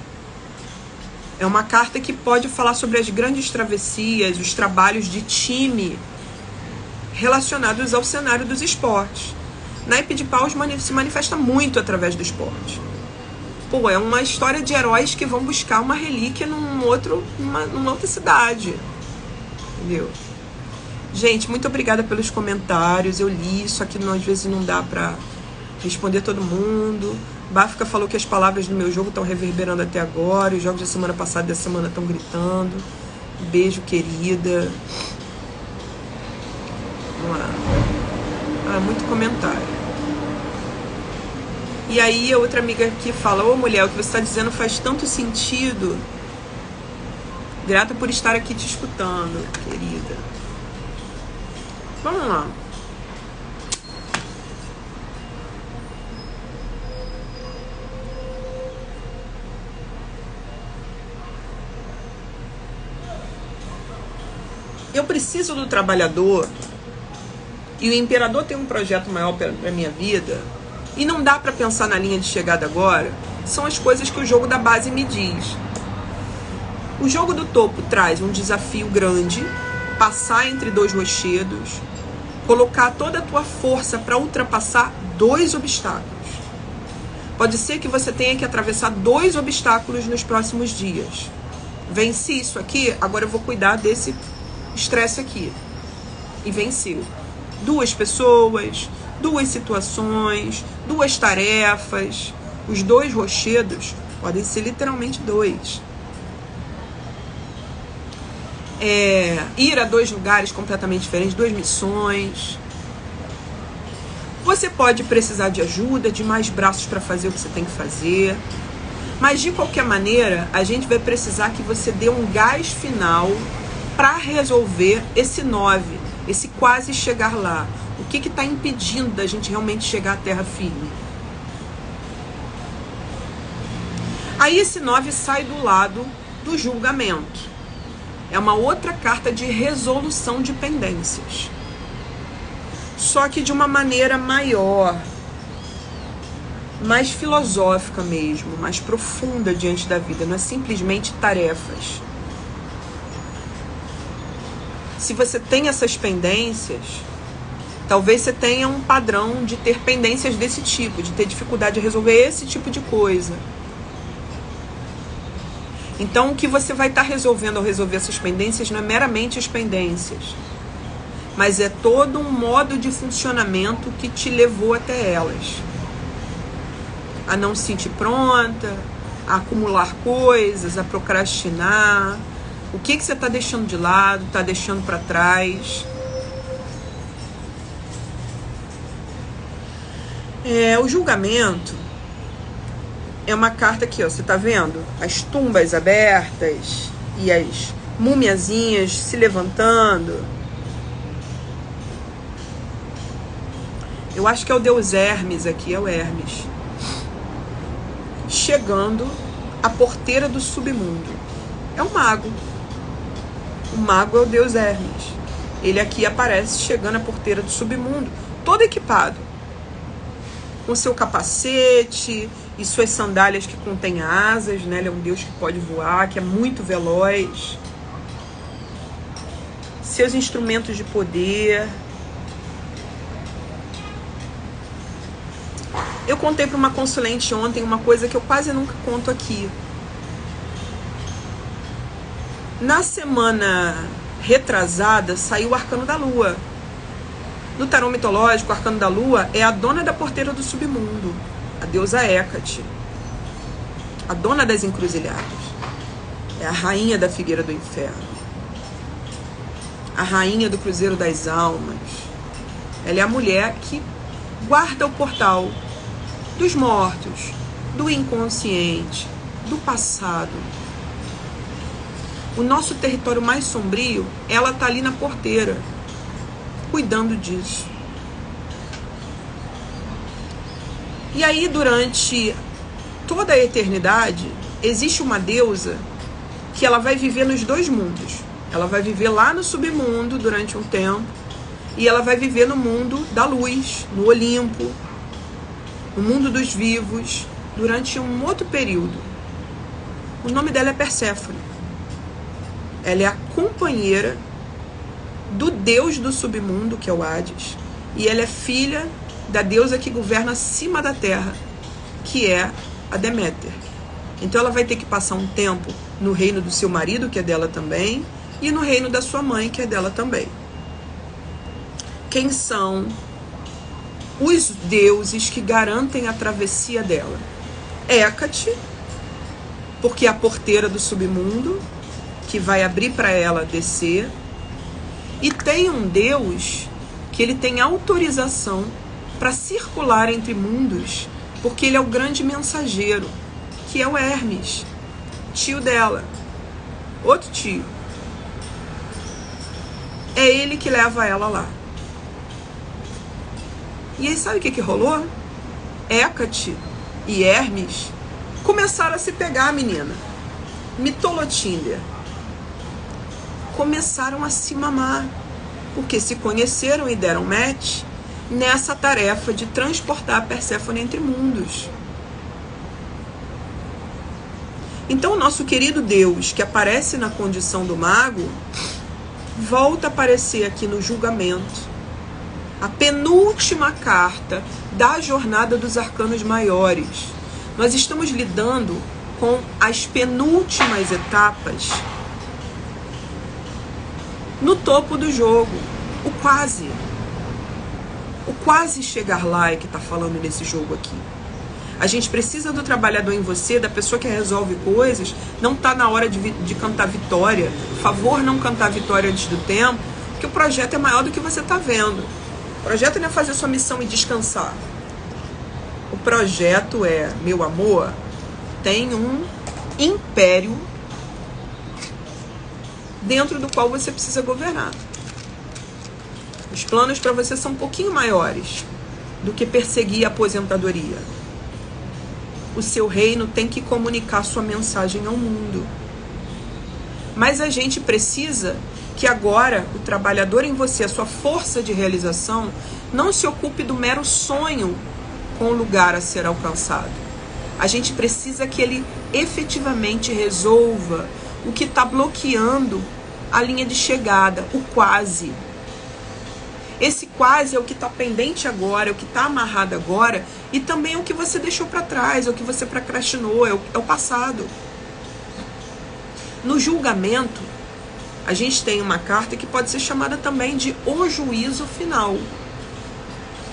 É uma carta que pode falar sobre as grandes travessias, os trabalhos de time relacionados ao cenário dos esportes. Naipe de Paus se manifesta muito através do esporte. Pô, é uma história de heróis que vão buscar uma relíquia numa outra cidade. Entendeu? Gente, muito obrigada pelos comentários. Eu li isso aqui, às vezes não dá pra responder todo mundo. Báfica falou que as palavras do meu jogo estão reverberando até agora. Os jogos da semana passada e dessa semana estão gritando. Beijo, querida. Vamos lá. Muito comentário. E aí a outra amiga aqui fala: ô mulher, o que você está dizendo faz tanto sentido. Grata por estar aqui te escutando, querida. Vamos lá. Eu preciso do trabalhador. E o imperador tem um projeto maior para a minha vida. E não dá para pensar na linha de chegada agora. São as coisas que o jogo da base me diz. O jogo do topo traz um desafio grande. Passar entre dois rochedos. Colocar toda a tua força para ultrapassar 2 obstáculos. Pode ser que você tenha que atravessar 2 obstáculos nos próximos dias. Venci isso aqui, agora eu vou cuidar desse estresse aqui. E venceu. 2 pessoas, 2 situações, 2 tarefas. Os 2 rochedos podem ser literalmente 2. Ir a 2 lugares completamente diferentes, 2 missões. Você pode precisar de ajuda, de mais braços para fazer o que você tem que fazer. Mas de qualquer maneira, a gente vai precisar que você dê um gás final para resolver esse 9, esse quase chegar lá. O que está impedindo da gente realmente chegar à terra firme? Aí esse 9 sai do lado do julgamento. É uma outra carta de resolução de pendências. Só que de uma maneira maior, mais filosófica mesmo, mais profunda diante da vida. Não é simplesmente tarefas. Se você tem essas pendências, talvez você tenha um padrão de ter pendências desse tipo, de ter dificuldade de resolver esse tipo de coisa. Então, o que você vai estar resolvendo ao resolver essas pendências não é meramente as pendências, mas é todo um modo de funcionamento que te levou até elas. A não se sentir pronta, a acumular coisas, a procrastinar. O que você está deixando de lado, está deixando para trás. O julgamento é uma carta aqui, ó, você tá vendo? As tumbas abertas e as mumiazinhas se levantando. Eu acho que é o deus Hermes aqui, é o Hermes. Chegando à porteira do submundo. É um mago. O mago é o deus Hermes. Ele aqui aparece chegando à porteira do submundo, todo equipado. Com seu capacete e suas sandálias que contêm asas, né? Ele é um deus que pode voar, que é muito veloz. Seus instrumentos de poder. Eu contei para uma consulente ontem uma coisa que eu quase nunca conto aqui. Na semana retrasada, saiu o Arcano da Lua. No tarô mitológico, o Arcano da Lua é a dona da porteira do submundo, a deusa Hécate, a dona das encruzilhadas. É a rainha da figueira do inferno, a rainha do cruzeiro das almas. Ela é a mulher que guarda o portal dos mortos, do inconsciente, do passado. O nosso território mais sombrio, ela está ali na porteira, cuidando disso. E aí, durante toda a eternidade, existe uma deusa que ela vai viver nos dois mundos. Ela vai viver lá no submundo durante um tempo, e ela vai viver no mundo da luz, no Olimpo, no mundo dos vivos, durante um outro período. O nome dela é Perséfone. Ela é a companheira do deus do submundo, que é o Hades, e ela é filha da deusa que governa acima da terra, que é a Deméter. Então ela vai ter que passar um tempo no reino do seu marido, que é dela também, e no reino da sua mãe, que é dela também. Quem são os deuses que garantem a travessia dela? Hécate, porque é a porteira do submundo, que vai abrir para ela descer. E tem um deus que ele tem autorização para circular entre mundos, porque ele é o grande mensageiro, que é o Hermes, tio dela, outro tio. É ele que leva ela lá. E aí sabe o que rolou? Hécate e Hermes começaram a se pegar, menina. Mitolotinder. Começaram a se mamar, porque se conheceram e deram match nessa tarefa de transportar a Perséfone entre mundos. Então o nosso querido Deus, que aparece na condição do mago, volta a aparecer aqui no julgamento. A penúltima carta da jornada dos arcanos maiores. Nós estamos lidando com as penúltimas etapas no topo do jogo. O quase chegar lá é que está falando nesse jogo aqui. A gente precisa do trabalhador em você, da pessoa que resolve coisas. Não está na hora de cantar vitória. Por favor, não cantar vitória antes do tempo, porque o projeto é maior do que você está vendo. O projeto não é fazer sua missão e descansar. O projeto é, meu amor, tem um império dentro do qual você precisa governar. Os planos para você são um pouquinho maiores do que perseguir a aposentadoria. O seu reino tem que comunicar sua mensagem ao mundo. Mas a gente precisa que agora o trabalhador em você, a sua força de realização, não se ocupe do mero sonho com o lugar a ser alcançado. A gente precisa que ele efetivamente resolva o que está bloqueando a linha de chegada, o quase. Esse quase é o que está pendente agora, é o que está amarrado agora, e também é o que você deixou para trás, é o que você procrastinou, é o passado. No julgamento, a gente tem uma carta que pode ser chamada também de o juízo final.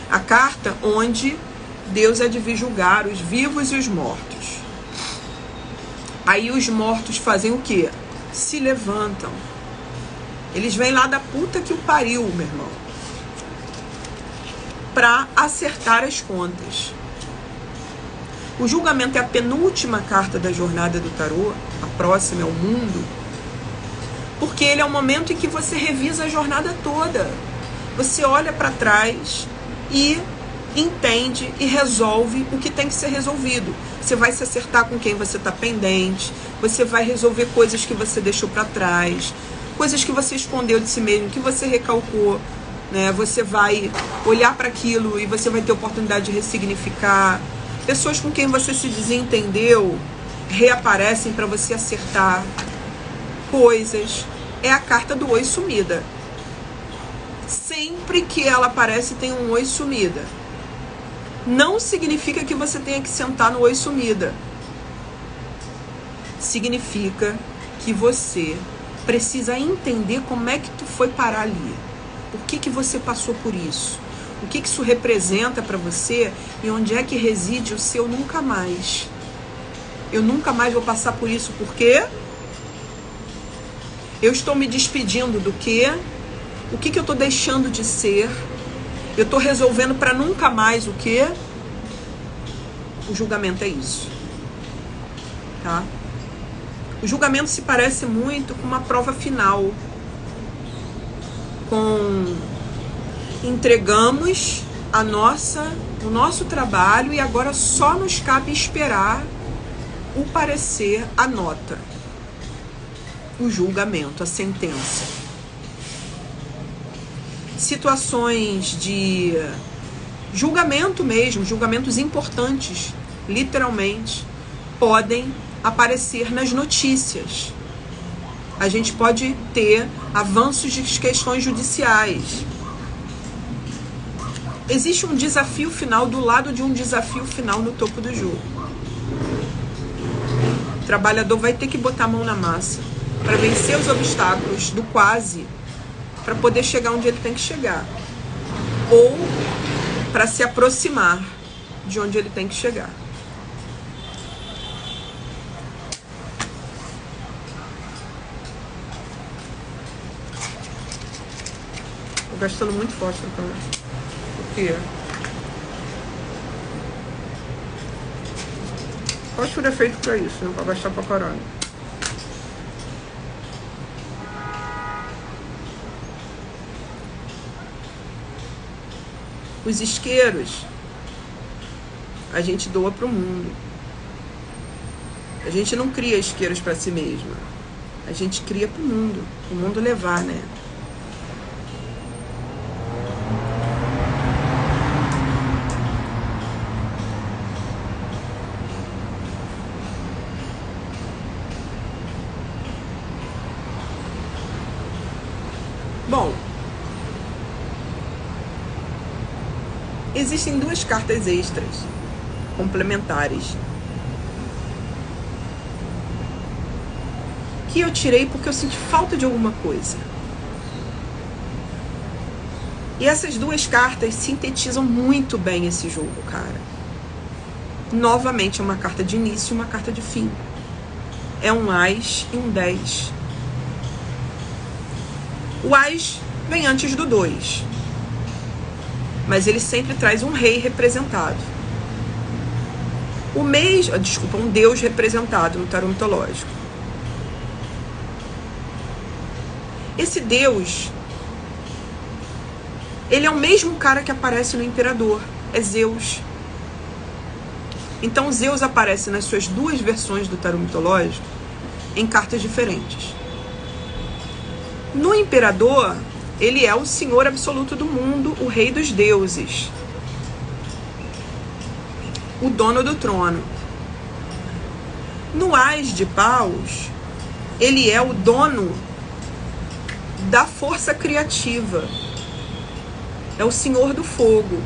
A carta onde Deus há de vir julgar os vivos e os mortos. Aí os mortos fazem o quê? Se levantam. Eles vêm lá da puta que o pariu, meu irmão, para acertar as contas. O julgamento é a penúltima carta da jornada do tarô, a próxima é o mundo, porque ele é o momento em que você revisa a jornada toda. Você olha para trás e entende e resolve o que tem que ser resolvido. Você vai se acertar com quem você está pendente, você vai resolver coisas que você deixou para trás, coisas que você escondeu de si mesmo, que você recalcou, né? Você vai olhar para aquilo e você vai ter oportunidade de ressignificar. Pessoas com quem você se desentendeu reaparecem para você acertar coisas. É a carta do oi sumida. Sempre que ela aparece tem um oi sumida. não significa que você tenha que sentar no oi sumida. Significa que você precisa entender como é que tu foi parar ali. Por que você passou por isso? O que isso representa para você e onde é que reside o seu nunca mais. Eu nunca mais vou passar por isso porque eu estou me despedindo do quê? O que eu estou deixando de ser? Eu estou resolvendo para nunca mais o quê? O julgamento é isso. Tá? O julgamento se parece muito com uma prova final. Entregamos o nosso trabalho e agora só nos cabe esperar o parecer, a nota, o julgamento, a sentença. Situações de julgamento mesmo, julgamentos importantes, literalmente, podem aparecer nas notícias. A gente pode ter avanços de questões judiciais. Existe um desafio final do lado de um desafio final no topo do jogo. O trabalhador vai ter que botar a mão na massa para vencer os obstáculos do quase, para poder chegar onde ele tem que chegar. Ou para se aproximar de onde ele tem que chegar. Tô gastando muito fósforo também. Por quê? Fósforo é feito pra isso, não pra gastar pra caralho. Os isqueiros a gente doa pro mundo. A gente não cria isqueiros pra si mesma. A gente cria pro mundo. O mundo levar, né? Bom, existem duas cartas extras, complementares, que eu tirei porque eu senti falta de alguma coisa. E essas duas cartas sintetizam muito bem esse jogo, cara. Novamente é uma carta de início e uma carta de fim. É um Ás e um 10. O Ás vem antes do 2. Mas ele sempre traz um rei representado. Um deus representado no tarô mitológico. Esse deus, ele é o mesmo cara que aparece no Imperador. É Zeus. Então Zeus aparece nas suas duas versões do tarô mitológico em cartas diferentes. No Imperador, ele é o senhor absoluto do mundo, o rei dos deuses, o dono do trono. No Ás de Paus, ele é o dono da força criativa, é o senhor do fogo.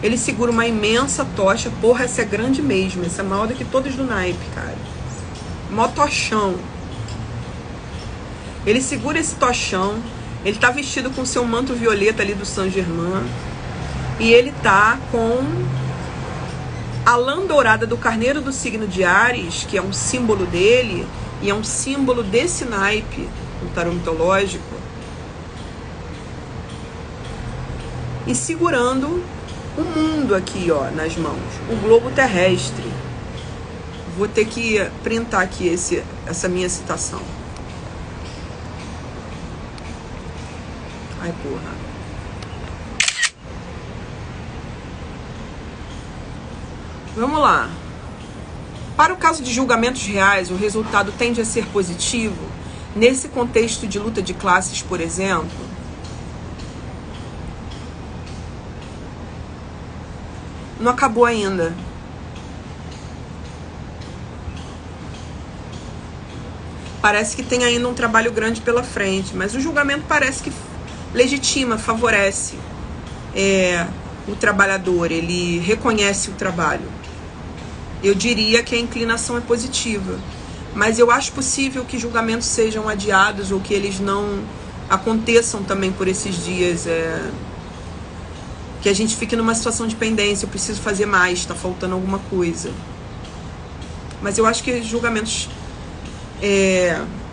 Ele segura uma imensa tocha. Porra, essa é grande mesmo, essa é maior do que todas do naipe, cara. Mó tochão. Ele segura esse tochão, ele tá vestido com seu manto violeta ali do Saint-Germain, e ele tá com a lã dourada do carneiro do signo de Áries, que é um símbolo dele, e é um símbolo desse naipe, no tarô mitológico, e segurando o mundo aqui, ó, nas mãos, o globo terrestre. Vou ter que printar aqui essa minha citação. Ai, porra. Vamos lá. Para o caso de julgamentos reais, o resultado tende a ser positivo. Nesse contexto de luta de classes, por exemplo, não acabou ainda. Parece que tem ainda um trabalho grande pela frente, mas o julgamento parece que legitima, favorece o trabalhador, ele reconhece o trabalho, eu diria que a inclinação é positiva. Mas eu acho possível que julgamentos sejam adiados ou que eles não aconteçam também por esses dias. Que a gente fique numa situação de pendência, eu preciso fazer mais, está faltando alguma coisa. Mas eu acho que julgamentos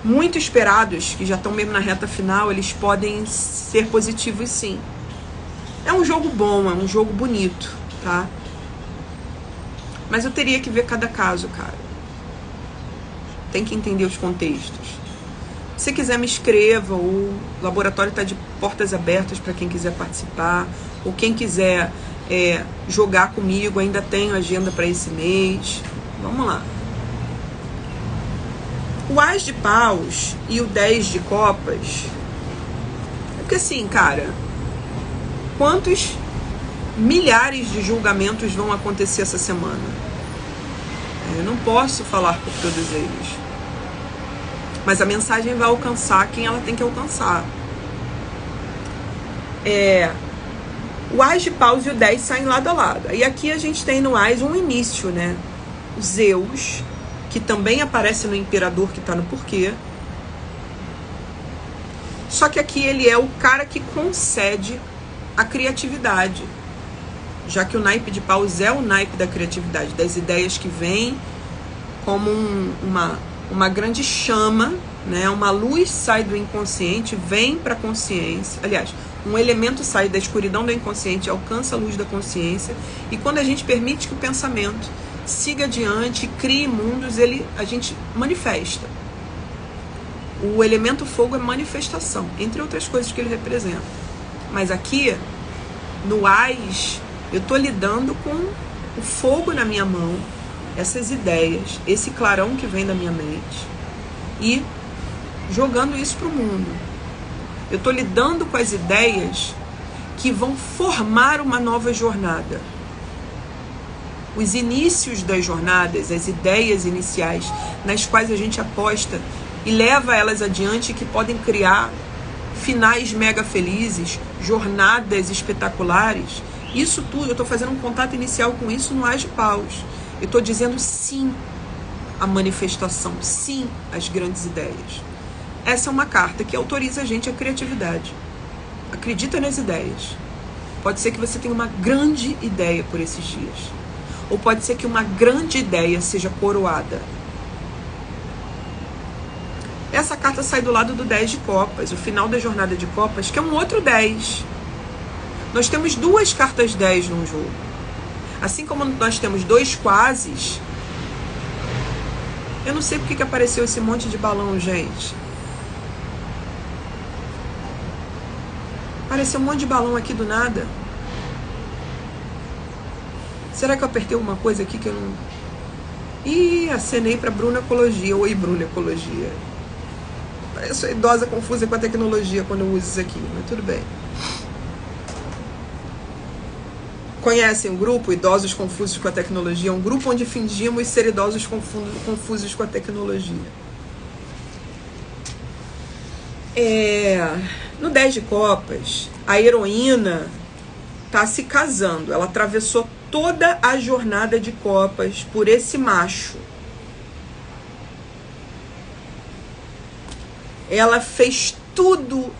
muito esperados, que já estão mesmo na reta final, eles podem ser positivos sim. É um jogo bom, é um jogo bonito, tá? Mas eu teria que ver cada caso, cara. Tem que entender os contextos. Se quiser, me escreva. O laboratório está de portas abertas para quem quiser participar. Ou quem quiser jogar comigo, ainda tenho agenda para esse mês. Vamos lá. O As de Paus e o 10 de Copas. É porque assim, cara, quantos milhares de julgamentos vão acontecer essa semana? Eu não posso falar por todos eles. Mas a mensagem vai alcançar quem ela tem que alcançar. O As de Paus e o 10 saem lado a lado. E aqui a gente tem no As um início, né? O Zeus, que também aparece no Imperador, que está no Porquê. Só que aqui ele é o cara que concede a criatividade. Já que o naipe de Paus é o naipe da criatividade, das ideias que vêm como uma grande chama, né? Uma luz sai do inconsciente, vem para a consciência. Aliás, um elemento sai da escuridão do inconsciente, alcança a luz da consciência. E quando a gente permite que o pensamento siga adiante, crie mundos, a gente manifesta. O elemento fogo é manifestação, entre outras coisas que ele representa. Mas aqui, no As, eu estou lidando com o fogo na minha mão, essas ideias, esse clarão que vem da minha mente e jogando isso para o mundo. Eu estou lidando com as ideias que vão formar uma nova jornada. Os inícios das jornadas, as ideias iniciais nas quais a gente aposta e leva elas adiante, que podem criar finais mega felizes, jornadas espetaculares. Isso tudo, eu estou fazendo um contato inicial com isso no As de Paus. Eu estou dizendo sim à manifestação, sim às grandes ideias. Essa é uma carta que autoriza a gente a criatividade. Acredita nas ideias. Pode ser que você tenha uma grande ideia por esses dias. Ou pode ser que uma grande ideia seja coroada. Essa carta sai do lado do 10 de Copas, o final da jornada de Copas, que é um outro 10. Nós temos duas cartas 10 num jogo. Assim como nós temos dois quases. Eu não sei porque que apareceu esse monte de balão, gente. Apareceu um monte de balão aqui do nada. Será que eu apertei alguma coisa aqui que eu não... Ih, acenei para Bruna Ecologia. Oi, Bruna Ecologia. Parece uma idosa confusa com a tecnologia quando eu uso isso aqui, mas tudo bem. Conhecem o grupo Idosos Confusos com a Tecnologia? É um grupo onde fingimos ser idosos confusos com a tecnologia. No 10 de Copas, a heroína está se casando. Ela atravessou toda a jornada de Copas por esse macho. Ela fez tudo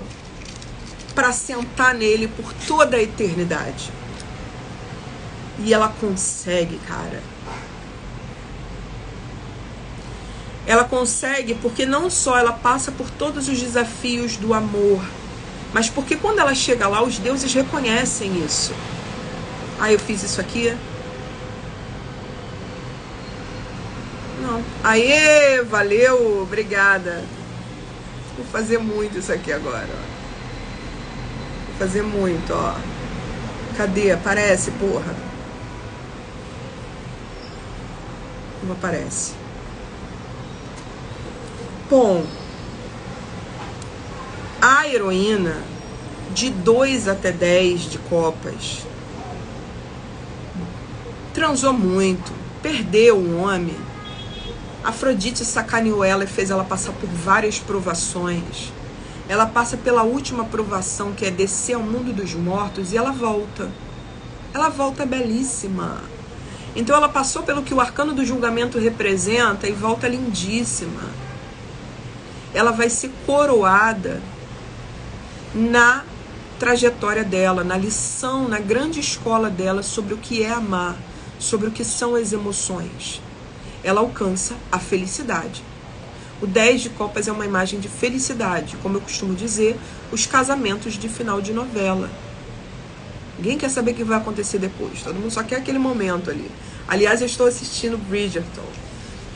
para sentar nele por toda a eternidade. E ela consegue, cara. Ela consegue porque não só ela passa por todos os desafios do amor, mas porque quando ela chega lá, os deuses reconhecem isso. Ah, eu fiz isso aqui? Não. Aê, valeu, obrigada. Vou fazer muito isso aqui agora. Vou fazer muito, ó. Cadê? Aparece, porra. Não aparece. Bom, a heroína de 2 até 10 de Copas transou muito, perdeu um homem. Afrodite sacaneou ela e fez ela passar por várias provações. Ela passa pela última provação, que é descer ao mundo dos mortos, e ela volta. ela volta belíssima. Então ela passou pelo que o arcano do julgamento representa e volta lindíssima. Ela vai ser coroada na trajetória dela, na lição, na grande escola dela sobre o que é amar, sobre o que são as emoções. Ela alcança a felicidade. O 10 de copas é uma imagem de felicidade, como eu costumo dizer, os casamentos de final de novela. Ninguém quer saber o que vai acontecer depois, todo mundo só quer aquele momento ali. Aliás, eu estou assistindo Bridgerton.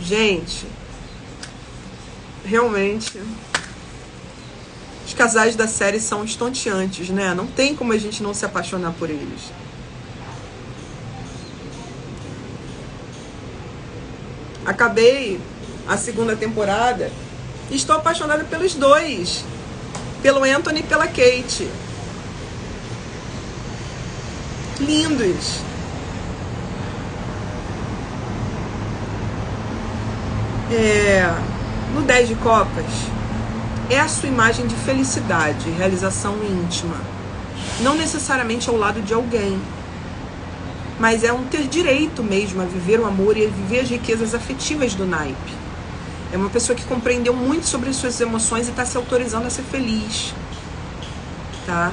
Gente, realmente, os casais da série são estonteantes, né? Não tem como a gente não se apaixonar por eles. Acabei a segunda temporada e estou apaixonada pelos dois. Pelo Anthony e pela Kate. Lindos. No 10 de copas é a sua imagem de felicidade, realização íntima. Não necessariamente ao lado de alguém, mas é um ter direito mesmo a viver o amor e a viver as riquezas afetivas do naipe. É uma pessoa que compreendeu muito sobre as suas emoções e está se autorizando a ser feliz. Tá?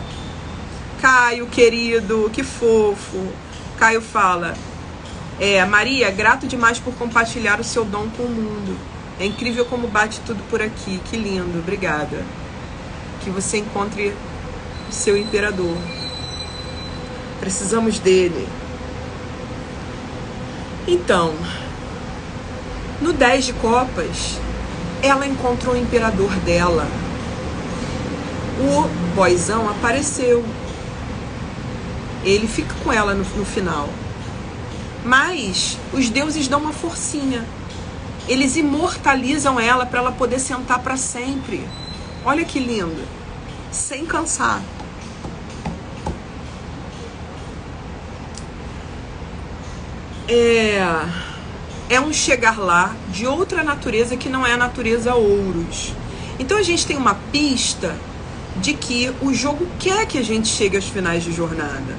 Caio, querido, que fofo. Caio fala: Maria, grato demais por compartilhar o seu dom com o mundo. É incrível como bate tudo por aqui. Que lindo, obrigada. Que você encontre o seu imperador. Precisamos dele. Então, no 10 de copas, ela encontrou o imperador dela. O boyzão apareceu. Ele fica com ela no final. Mas os deuses dão uma forcinha. Eles imortalizam ela para ela poder sentar para sempre. Olha que lindo. Sem cansar. É um chegar lá de outra natureza que não é a natureza ouros. Então a gente tem uma pista de que o jogo quer que a gente chegue aos finais de jornada.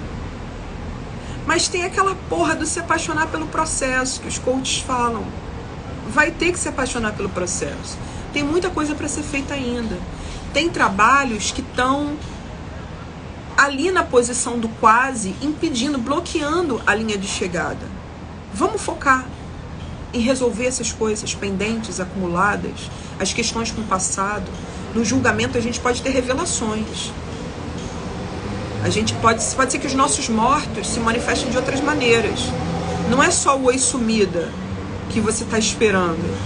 Mas tem aquela porra do se apaixonar pelo processo que os coaches falam. Vai ter que se apaixonar pelo processo. Tem muita coisa para ser feita ainda. Tem trabalhos que estão ali na posição do quase, impedindo, bloqueando a linha de chegada. Vamos focar em resolver essas coisas pendentes, acumuladas, as questões com o passado. No julgamento a gente pode ter revelações. A gente pode ser que os nossos mortos se manifestem de outras maneiras. Não é só o oi sumida que você está esperando.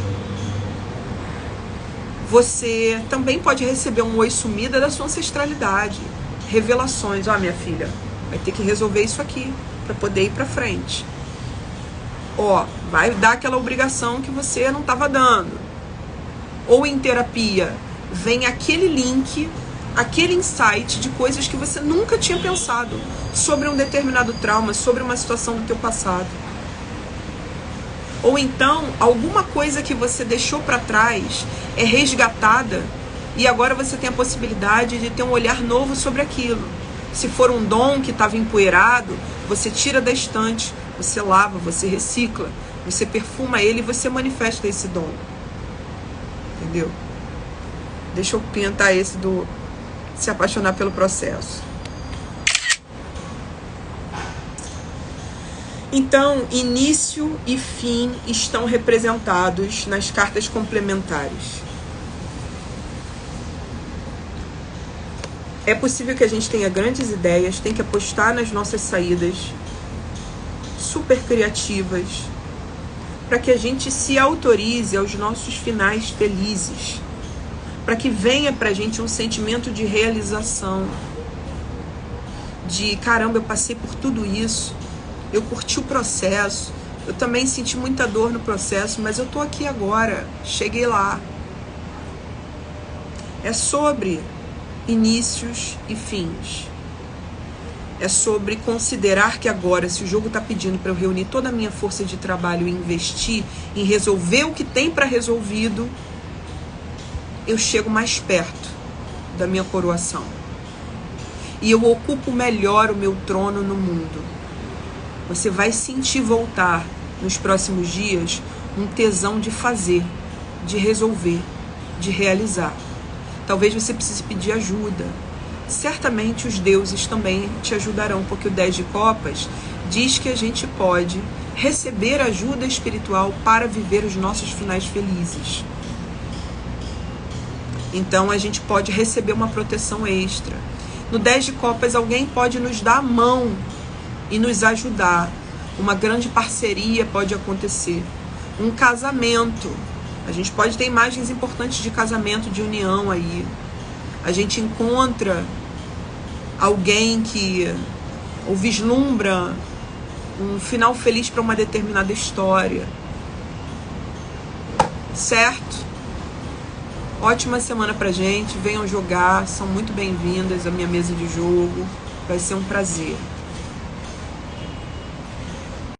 Você também pode receber um oi sumida da sua ancestralidade. Revelações. Ó, minha filha, vai ter que resolver isso aqui para poder ir para frente. Ó, vai dar aquela obrigação que você não estava dando. Ou em terapia, vem aquele link, aquele insight de coisas que você nunca tinha pensado sobre um determinado trauma, sobre uma situação do teu passado. Ou então, alguma coisa que você deixou para trás é resgatada e agora você tem a possibilidade de ter um olhar novo sobre aquilo. Se for um dom que estava empoeirado, você tira da estante, você lava, você recicla, você perfuma ele e você manifesta esse dom. Entendeu? Deixa eu pintar esse do se apaixonar pelo processo. Então, início e fim estão representados nas cartas complementares. É possível que a gente tenha grandes ideias, tem que apostar nas nossas saídas super criativas, para que a gente se autorize aos nossos finais felizes, para que venha pra gente um sentimento de realização, de caramba, eu passei por tudo isso, eu curti o processo, eu também senti muita dor no processo, mas eu tô aqui agora, cheguei lá. É sobre inícios e fins. É sobre considerar que agora, se o jogo está pedindo para eu reunir toda a minha força de trabalho e investir em resolver o que tem para resolvido, eu chego mais perto da minha coroação. E eu ocupo melhor o meu trono no mundo. Você vai sentir voltar nos próximos dias um tesão de fazer, de resolver, de realizar. Talvez você precise pedir ajuda. Certamente os deuses também te ajudarão, porque o 10 de copas diz que a gente pode receber ajuda espiritual para viver os nossos finais felizes. Então a gente pode receber uma proteção extra. No 10 de copas alguém pode nos dar a mão e nos ajudar. Uma grande parceria pode acontecer. Um casamento. A gente pode ter imagens importantes de casamento, de união aí. A gente encontra alguém que ou vislumbra um final feliz para uma determinada história. Certo? Ótima semana pra gente. Venham jogar, são muito bem-vindas à minha mesa de jogo. Vai ser um prazer.